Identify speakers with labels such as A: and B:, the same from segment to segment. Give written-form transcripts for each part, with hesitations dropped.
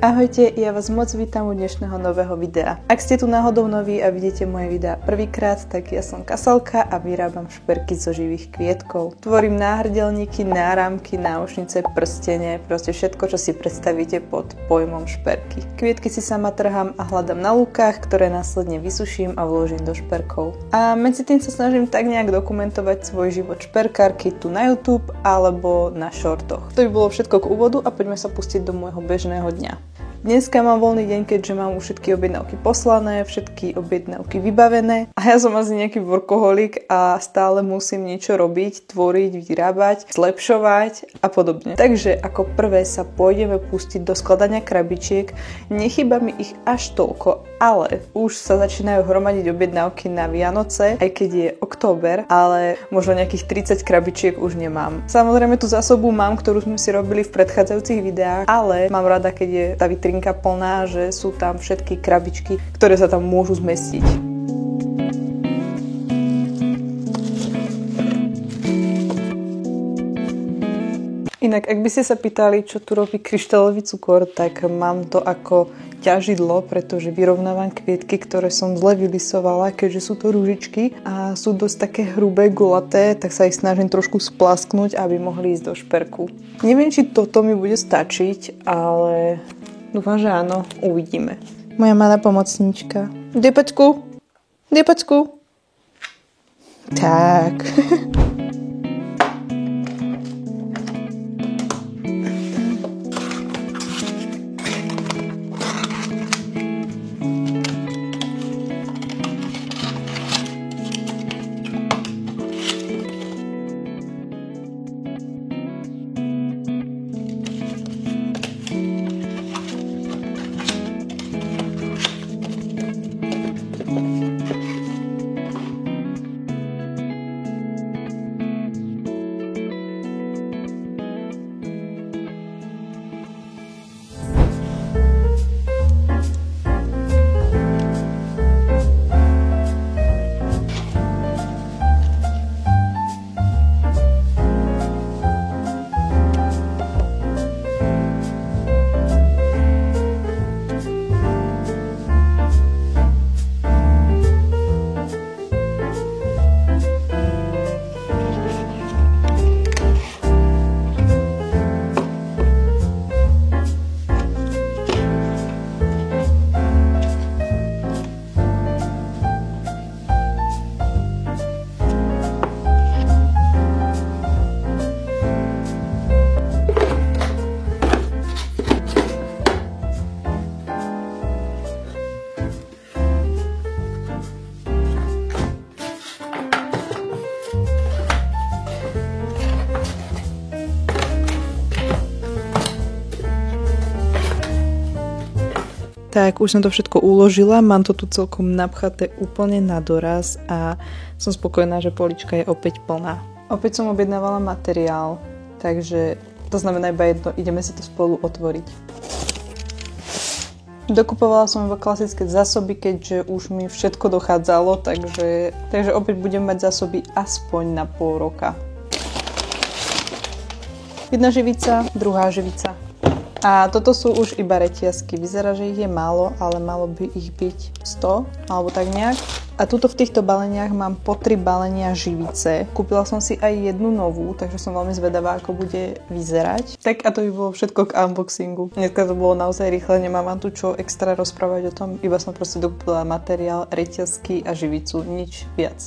A: Ahojte, ja vás moc vítam u dnešného nového videa. Ak ste tu náhodou noví a vidíte moje videá prvýkrát, tak ja som Kasalka a vyrábam šperky zo živých kvietkov. Tvorím náhrdelníky, náramky, náušnice, prstene, proste všetko, čo si predstavíte pod pojmom šperky. Kvietky si sama trhám a hľadám na lúkach, ktoré následne vysuším a vložím do šperkov. A medzi tým sa snažím tak nejak dokumentovať svoj život šperkárky tu na YouTube alebo na shortoch. To by bolo všetko k úvodu a poďme sa pustiť do môjho bežného dňa. Dneska mám voľný deň, keďže mám už všetky objednávky poslané, všetky objednávky vybavené a ja som asi nejaký workoholik a stále musím niečo robiť, tvoriť, vyrábať, zlepšovať a podobne. Takže ako prvé sa pôjdeme pustiť do skladania krabičiek. Nechýba mi ich až toľko, ale už sa začínajú hromadiť objednávky na Vianoce, aj keď je október, ale možno nejakých 30 krabičiek už nemám. Samozrejme tú zásobu mám, ktorú sme si robili v predchádzajúcich videách, ale mám rada, keď je tá vitrinka plná, že sú tam všetky krabičky, ktoré sa tam môžu zmestiť. Inak, ak by ste sa pýtali, čo tu robí kryštálový cukor, tak mám to ako ťažidlo, pretože vyrovnávam kvietky, ktoré som zle vylisovala, keďže sú to ružičky a sú dosť také hrubé, gulaté, tak sa ich snažím trošku splasknúť, aby mohli ísť do šperku. Neviem, či toto mi bude stačiť, ale dúfam, že áno, uvidíme. Moja malá pomocníčka. Depečku! Depečku! Tak. Tak, už som to všetko uložila, mám to tu celkom napchaté úplne na doraz a som spokojná, že polička je opäť plná. Opäť som objednávala materiál, takže to znamená iba jedno, ideme si to spolu otvoriť. Dokupovala som iba klasické zásoby, keďže už mi všetko dochádzalo, takže opäť budem mať zásoby aspoň na pol roka. Jedna živica, druhá živica. A toto sú už iba reťazky. Vyzerá, že ich je málo, ale malo by ich byť 100, alebo tak nejak. A tuto v týchto baleniach mám po 3 balenia živice. Kúpila som si aj jednu novú, takže som veľmi zvedavá, ako bude vyzerať. Tak a to by bolo všetko k unboxingu. Dneska to bolo naozaj rýchle, nemám vám tu čo extra rozprávať o tom. Iba som proste dokúpila materiál, reťazky a živicu, nič viac.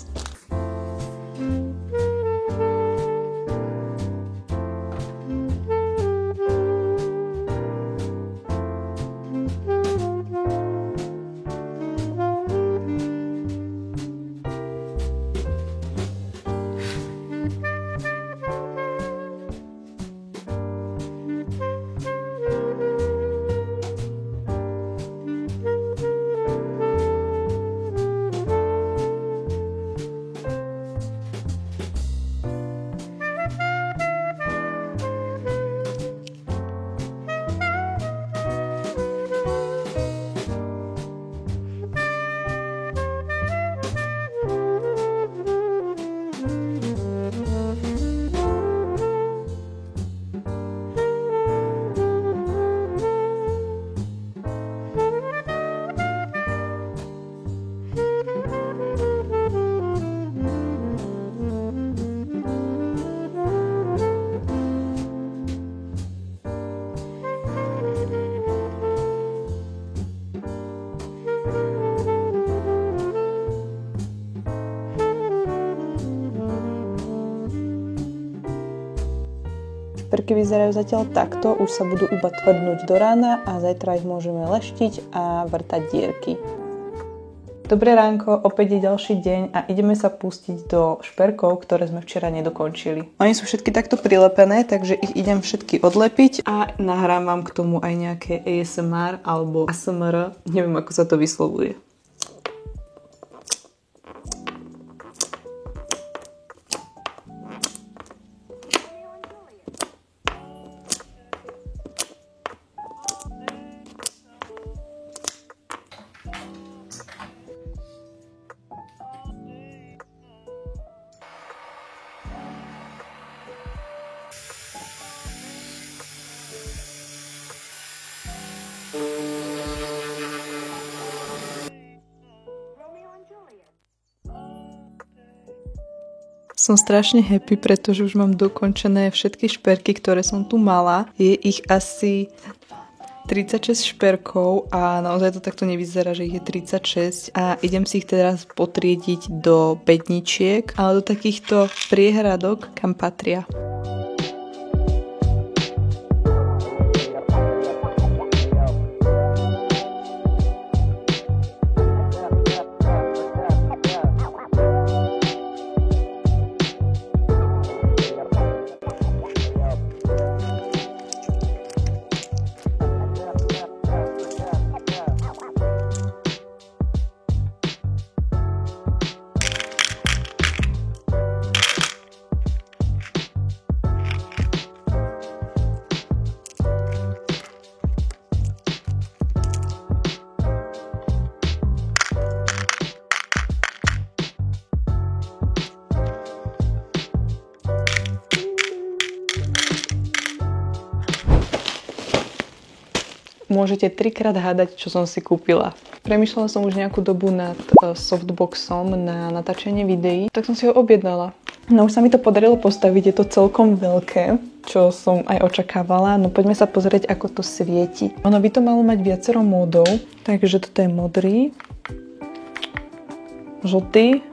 A: šperky vyzerajú zatiaľ takto, už sa budú iba tvrdnúť do rána a zajtra ich môžeme leštiť a vrtať dierky. Dobré ránko, opäť je ďalší deň a ideme sa pustiť do šperkov, ktoré sme včera nedokončili. Oni sú všetky takto prilepené, takže ich idem všetky odlepiť a nahrám vám k tomu aj nejaké ASMR alebo ASMR, neviem ako sa to vyslovuje. Som strašne happy, pretože už mám dokončené všetky šperky, ktoré som tu mala. Je ich asi 36 šperkov a naozaj to takto nevyzerá, že ich je 36 a idem si ich teraz potriediť do bedničiek, ale do takýchto priehradok, kam patria. Môžete 3-krát hádať, čo som si kúpila. Premýšľala som už nejakú dobu nad softboxom na natáčanie videí, tak som si ho objednala. No už sa mi to podarilo postaviť, je to celkom veľké, čo som aj očakávala. No poďme sa pozrieť, ako to svieti. Ono by to malo mať viacero módov, takže toto je modrý, žltý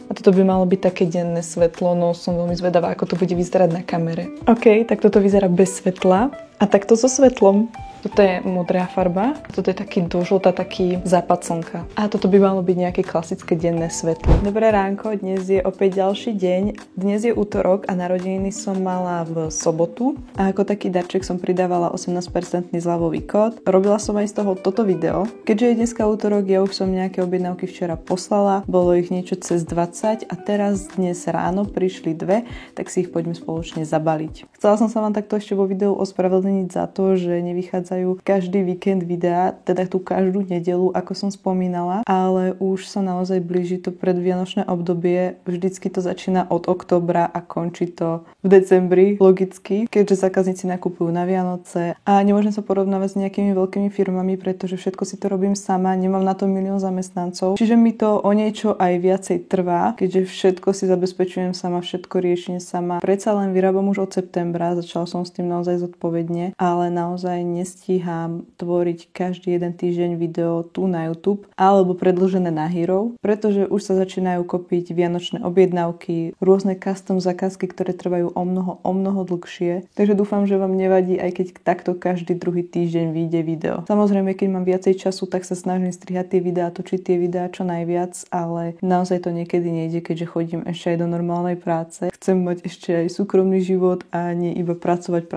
A: a toto by malo byť také denné svetlo, no som veľmi zvedavá, ako to bude vyzerať na kamere. OK, tak toto vyzerá bez svetla a takto so svetlom. Toto je modrá farba, toto je taký do žlta, taký západ slnka. A toto by malo byť nejaké klasické denné svetlo. Dobré ránko, dnes je opäť ďalší deň. Dnes je útorok a narodeniny som mala v sobotu. A ako taký darček som pridávala 18% zľavový kód. Robila som aj z toho toto video. Keďže je dneska útorok, ja už som nejaké objednávky včera poslala. Bolo ich niečo cez 20 a teraz dnes ráno prišli dve, tak si ich poďme spoločne zabaliť. Chcela som sa vám takto ešte vo videu ospravedlniť za to, že nevychádza každý víkend videa, teda tú každú nedeľu, ako som spomínala, ale už sa naozaj blíži to predvianočné obdobie. Vždycky to začína od októbra a končí to v decembri, logicky, keďže zákazníci nakupujú na Vianoce a nemôžem sa porovnávať s nejakými veľkými firmami, pretože všetko si to robím sama, nemám na to milión zamestnancov, čiže mi to o niečo aj viacej trvá, keďže všetko si zabezpečujem sama, všetko riešim sama. Predsa len vyrábam už od septembra, začala som s tým naozaj zodpovedne, ale naozaj nestíham tvoriť každý jeden týždeň video tu na YouTube alebo predĺžené na Hero, pretože už sa začínajú kopiť vianočné objednávky, rôzne custom zákazky, ktoré trvajú o mnoho dlhšie. Takže dúfam, že vám nevadí, aj keď takto každý druhý týždeň vyjde video. Samozrejme, keď mám viacej času, tak sa snažím strihať tie videá, točiť tie videá čo najviac, ale naozaj to niekedy nejde, keďže chodím ešte aj do normálnej práce. Chcem mať ešte aj súkromný život a nie iba pracovať.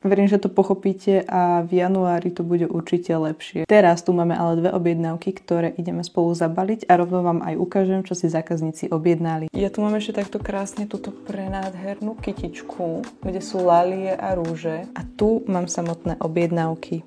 A: Verím, že to pochopíte a v januári to bude určite lepšie. Teraz tu máme ale dve objednávky, ktoré ideme spolu zabaliť a rovno vám aj ukážem, čo si zákazníci objednali. Ja tu mám ešte takto krásne túto prenádhernú kytičku, kde sú lalie a rúže a tu mám samotné objednávky.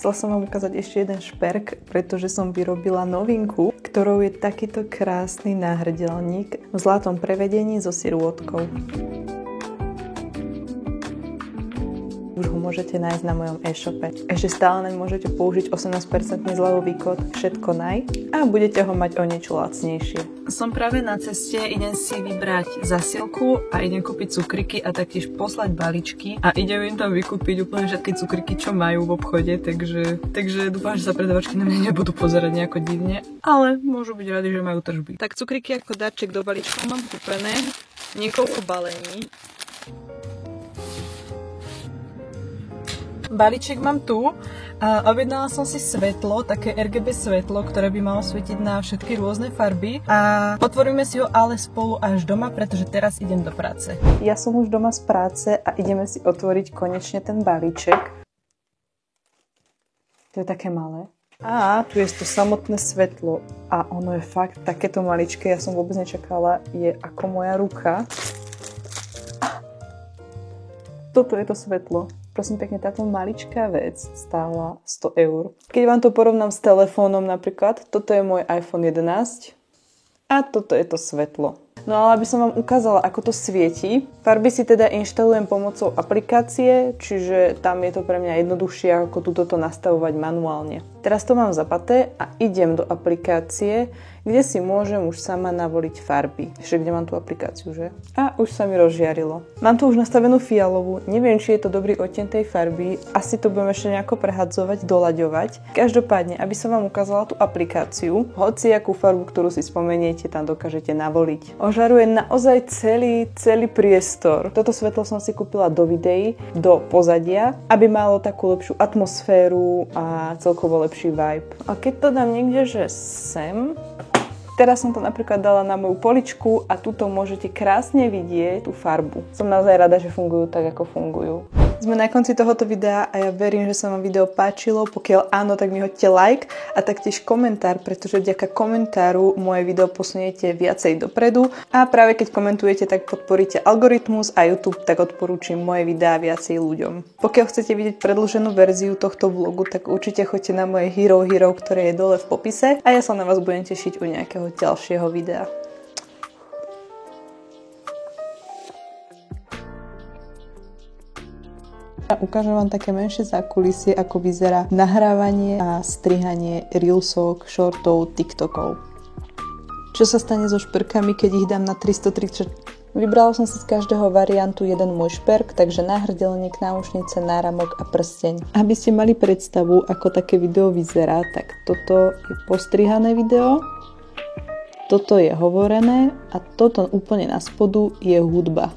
A: Chcela som vám ukázať ešte jeden šperk, pretože som vyrobila novinku, ktorou je takýto krásny náhrdelník v zlatom prevedení so sirôtkou. Už ho môžete nájsť na mojom e-shope. Ešte stále naň môžete použiť 18% zľavový kód Všetko naj a budete ho mať o niečo lacnejšie. Som práve na ceste, idem si vybrať zasielku a idem kúpiť cukriky a taktiež poslať balíčky a idem im tam vykúpiť úplne všetky cukriky, čo majú v obchode, takže dúfam, že sa predavačky na mňa nebudú pozerať nejako divne, ale môžu byť radi, že majú tržby. Tak cukriky ako darček do balíčka mám kúpené, niekoľko balení. Balíček mám tu a objednala som si svetlo, také RGB svetlo, ktoré by malo svietiť na všetky rôzne farby a otvoríme si ho ale spolu až doma, pretože teraz idem do práce. Ja som už doma z práce a ideme si otvoriť konečne ten balíček. To je také malé. A tu je to samotné svetlo a ono je fakt takéto maličké, ja som vôbec nečakala, je ako moja ruka. Toto je to svetlo. Prosím pekne, táto maličká vec stála 100 €. Keď vám to porovnám s telefónom napríklad, toto je môj iPhone 11 a toto je to svetlo. No ale aby som vám ukázala, ako to svieti, farby si teda inštalujem pomocou aplikácie, čiže tam je to pre mňa jednoduchšie, ako túto nastavovať manuálne. Teraz to mám zapaté a idem do aplikácie, kde si môžem už sama navoliť farby. Ešte kde mám tú aplikáciu, že? A už sa mi rozžiarilo. Mám tu už nastavenú fialovú, neviem, či je to dobrý odtieň tej farby, asi to budem ešte nejako prehadzovať, doľaďovať. Každopádne, aby som vám ukázala tú aplikáciu, hoci akú farbu, ktorú si spomeniete, tam dokážete navoliť. Ožaruje naozaj celý priestor. Toto svetlo som si kúpila do videí, do pozadia, aby malo takú lepšiu atmosféru a celkovo lepší vibe. A keď to dám niekde, že sem, teraz som to napríklad dala na moju poličku a tuto môžete krásne vidieť tú farbu. Som naozaj rada, že fungujú tak, ako fungujú. Sme na konci tohoto videa a ja verím, že sa vám video páčilo. Pokiaľ áno, tak mi hoďte like a taktiež komentár, pretože vďaka komentáru moje video posuniete viacej dopredu a práve keď komentujete, tak podporíte algoritmus a YouTube, tak odporúčim moje videá viacej ľuďom. Pokiaľ chcete vidieť predĺženú verziu tohto vlogu, tak určite choďte na moje Hero, ktoré je dole v popise a ja sa na vás budem tešiť u nejakého ďalšieho videa. Ukážem vám také menšie zákulisie, ako vyzerá nahrávanie a strihanie reelsov, shortov, tiktokov. Čo sa stane so šperkami, keď ich dám na 330? Vybrala som si z každého variantu jeden môj šperk, takže náhrdelník, náušnice, náramok a prsteň. Aby ste mali predstavu, ako také video vyzerá, tak toto je postrihané video, toto je hovorené a toto úplne na spodu je hudba.